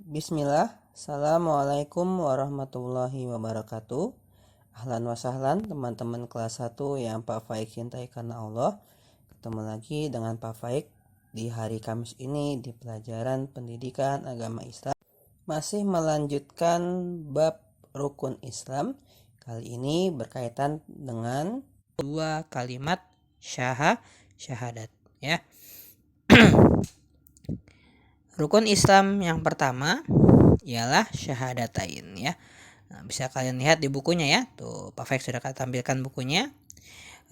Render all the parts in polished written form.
Bismillah, Assalamualaikum warahmatullahi wabarakatuh. Ahlan wa sahlan teman-teman kelas 1 yang Pak Faik cintai karena Allah. Ketemu lagi dengan Pak Faik di hari Kamis ini di pelajaran pendidikan agama Islam. Masih melanjutkan bab rukun Islam. Kali ini berkaitan dengan dua kalimat syahadat ya. Rukun Islam yang pertama ialah syahadatain ya. Nah, bisa kalian lihat di bukunya ya. Tuh, Pak Faik sudah tampilkan bukunya.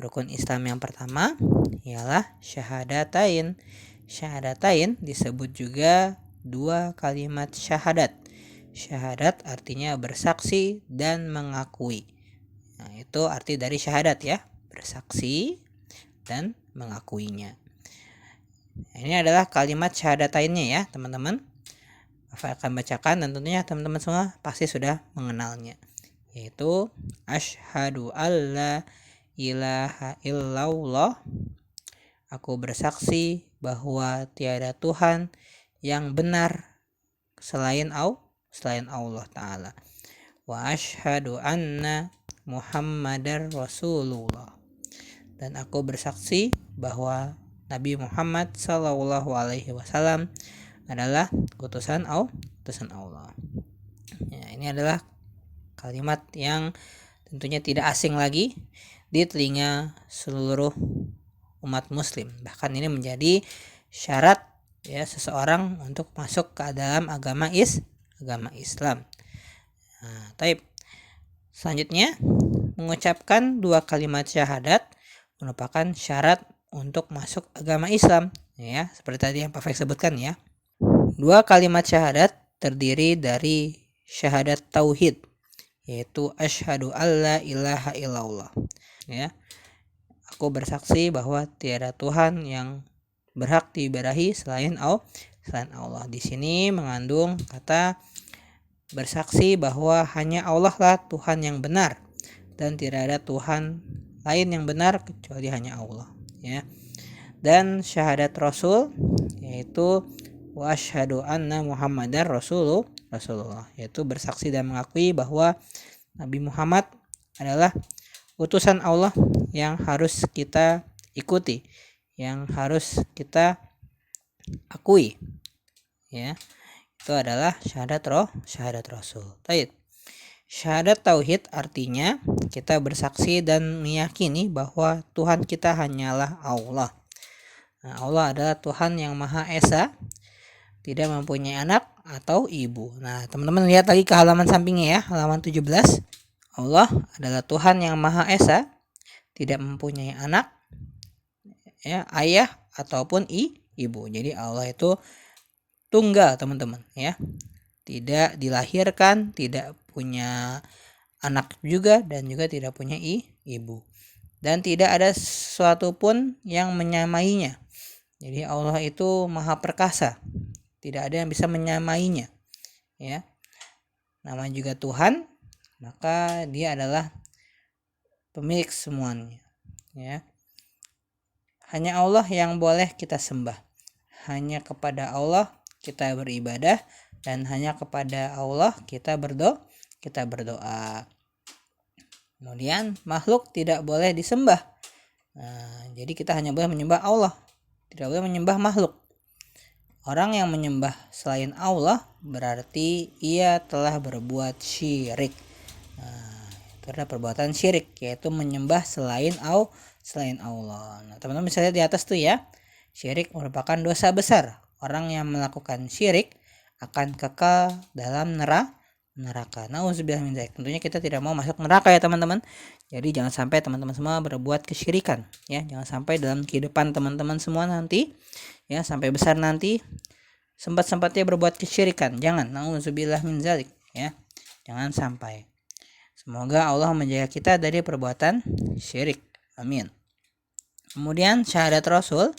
Rukun Islam yang pertama ialah syahadatain. Syahadatain disebut juga dua kalimat syahadat. Syahadat artinya bersaksi dan mengakui. Nah, itu arti dari syahadat ya, bersaksi dan mengakuinya. Ini adalah kalimat syahadatainnya ya teman-teman. Saya akan bacakan dan tentunya teman-teman semua pasti sudah mengenalnya. Yaitu asyhadu alla ilaha illallah. Aku bersaksi bahwa tiada Tuhan yang benar selain Allah Ta'ala. Wa asyhadu anna Muhammadar Rasulullah. Dan aku bersaksi bahwa Nabi Muhammad Sallallahu Alaihi Wasallam adalah utusan Allah. Ya, ini adalah kalimat yang tentunya tidak asing lagi di telinga seluruh umat Muslim. Bahkan ini menjadi syarat ya seseorang untuk masuk ke dalam agama Islam. Nah, selanjutnya mengucapkan dua kalimat syahadat merupakan syarat untuk masuk agama Islam ya, seperti tadi yang Pak Faik sebutkan ya. Dua kalimat syahadat terdiri dari syahadat tauhid, yaitu asyhadu alla ilaha illallah ya. Aku bersaksi bahwa tiada Tuhan yang berhak diibadahi selain Allah. Di sini mengandung kata bersaksi bahwa hanya Allah lah Tuhan yang benar dan tidak ada Tuhan lain yang benar kecuali hanya Allah ya. Dan syahadat Rasul yaitu wa asyhadu anna Muhammadar Rasulullah, yaitu bersaksi dan mengakui bahwa Nabi Muhammad adalah utusan Allah yang harus kita ikuti, yang harus kita akui ya. Itu adalah syahadat Rasul. Syahadat tauhid artinya kita bersaksi dan meyakini bahwa Tuhan kita hanyalah Allah. Nah, Allah adalah Tuhan yang Maha Esa, tidak mempunyai anak atau ibu. Nah, teman-teman lihat lagi ke halaman sampingnya ya, halaman 17. Allah adalah Tuhan yang Maha Esa, tidak mempunyai anak, ya, ayah ataupun ibu. Jadi Allah itu tunggal, teman-teman ya. Tidak dilahirkan, tidak punya anak juga, dan juga tidak punya ibu. Dan tidak ada sesuatu pun yang menyamainya. Jadi Allah itu maha perkasa. Tidak ada yang bisa menyamainya. Ya. Namanya juga Tuhan, maka dia adalah pemilik semuanya. Ya. Hanya Allah yang boleh kita sembah. Hanya kepada Allah kita beribadah. Dan hanya kepada Allah kita berdoa. Kemudian makhluk tidak boleh disembah. Nah, jadi kita hanya boleh menyembah Allah, tidak boleh menyembah makhluk. Orang yang menyembah selain Allah berarti ia telah berbuat syirik. Nah, itu adalah perbuatan syirik, yaitu menyembah selain Allah. Nah, teman-teman bisa lihat di atas tuh ya. Syirik merupakan dosa besar. Orang yang melakukan syirik akan kekal dalam neraka. Nauzubillah min dzalik. Tentunya kita tidak mau masuk neraka ya teman-teman. Jadi jangan sampai teman-teman semua berbuat kesyirikan ya. Jangan sampai dalam kehidupan teman-teman semua nanti ya, sampai besar nanti sempat-sempatnya berbuat kesyirikan. Jangan, nauzubillah min dzalik ya. Jangan sampai. Semoga Allah menjaga kita dari perbuatan syirik. Amin. Kemudian syahadat Rasul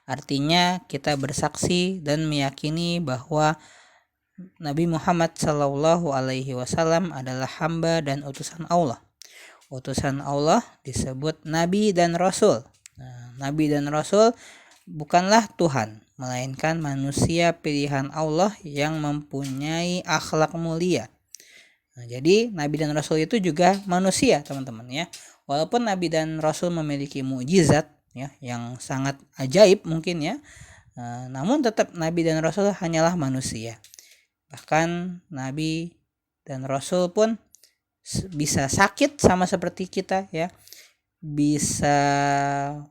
artinya kita bersaksi dan meyakini bahwa Nabi Muhammad Sallallahu Alaihi Wasallam adalah hamba dan utusan Allah. Utusan Allah disebut Nabi dan Rasul. Nah, Nabi dan Rasul bukanlah Tuhan, melainkan manusia pilihan Allah yang mempunyai akhlak mulia. Nah, jadi Nabi dan Rasul itu juga manusia, teman-teman ya. Walaupun Nabi dan Rasul memiliki mukjizat ya yang sangat ajaib mungkin ya, namun tetap Nabi dan Rasul hanyalah manusia. Bahkan Nabi dan Rasul pun bisa sakit sama seperti kita ya, bisa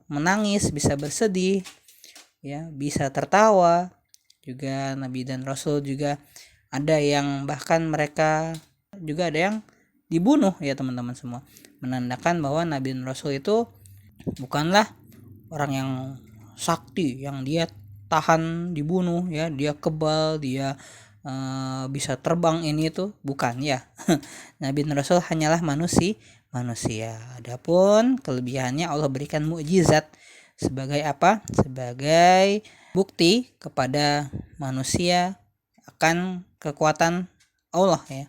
menangis, bisa bersedih ya, bisa tertawa juga. Nabi dan Rasul juga ada yang bahkan mereka juga ada yang dibunuh ya teman-teman semua, menandakan bahwa Nabi dan Rasul itu bukanlah orang yang sakti yang dia tahan dibunuh ya, dia kebal, dia bisa terbang ini itu, bukan ya. Nabi dan Rasul hanyalah manusia. Adapun kelebihannya Allah berikan mukjizat sebagai apa? Sebagai bukti kepada manusia akan kekuatan Allah ya,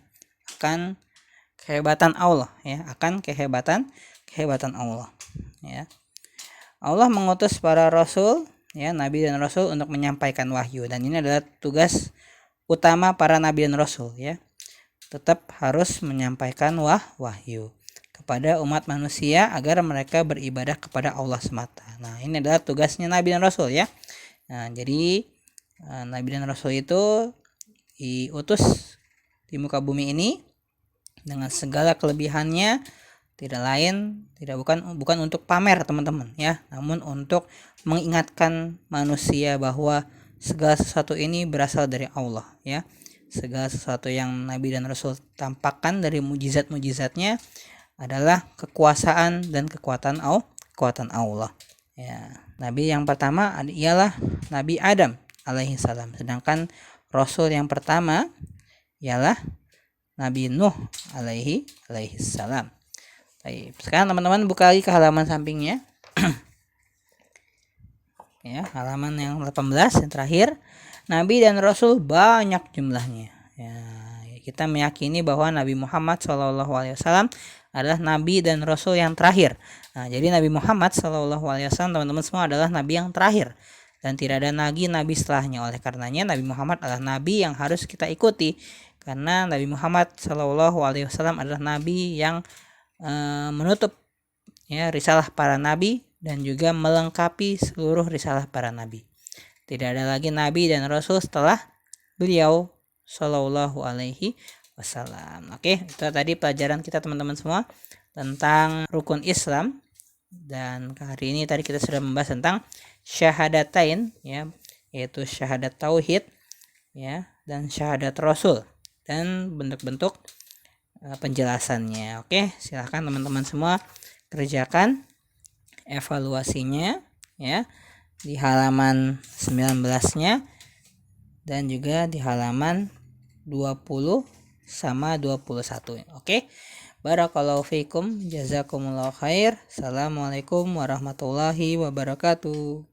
akan kehebatan Allah ya, akan kehebatan Allah ya. Allah mengutus para rasul ya, nabi dan rasul untuk menyampaikan wahyu, dan ini adalah tugas utama para nabi dan rasul ya. Tetap harus menyampaikan wahyu kepada umat manusia agar mereka beribadah kepada Allah semata. Nah, ini adalah tugasnya nabi dan rasul ya. Nah, jadi nabi dan rasul itu diutus di muka bumi ini dengan segala kelebihannya, bukan untuk pamer teman-teman ya, namun untuk mengingatkan manusia bahwa segala sesuatu ini berasal dari Allah ya. Segala sesuatu yang Nabi dan Rasul tampakkan dari mujizat-mujizatnya adalah kekuasaan dan kekuatan Allah ya. Nabi yang pertama ialah Nabi Adam alaihi salam, sedangkan Rasul yang pertama ialah Nabi Nuh alaihi salam. Baik, sekarang teman-teman buka lagi ke halaman sampingnya. Ya, halaman yang 18 yang terakhir. Nabi dan Rasul banyak jumlahnya. Ya, kita meyakini bahwa Nabi Muhammad SAW adalah Nabi dan Rasul yang terakhir. Nah, jadi Nabi Muhammad SAW teman-teman semua adalah Nabi yang terakhir, dan tidak ada lagi Nabi setelahnya. Oleh karenanya Nabi Muhammad adalah Nabi yang harus kita ikuti, karena Nabi Muhammad SAW adalah Nabi yang menutup ya risalah para nabi dan juga melengkapi seluruh risalah para nabi. Tidak ada lagi nabi dan rasul setelah beliau sallallahu alaihi wasallam. Oke, itu tadi pelajaran kita teman-teman semua tentang rukun Islam, dan hari ini tadi kita sudah membahas tentang syahadatain ya, yaitu syahadat tauhid ya dan syahadat rasul dan bentuk-bentuk penjelasannya. Oke, silahkan teman-teman semua kerjakan evaluasinya ya di halaman 19-nya dan juga di halaman 20 sama 21. Oke. Barakallahu fiikum, jazakumullahu khair. Assalamualaikum warahmatullahi wabarakatuh.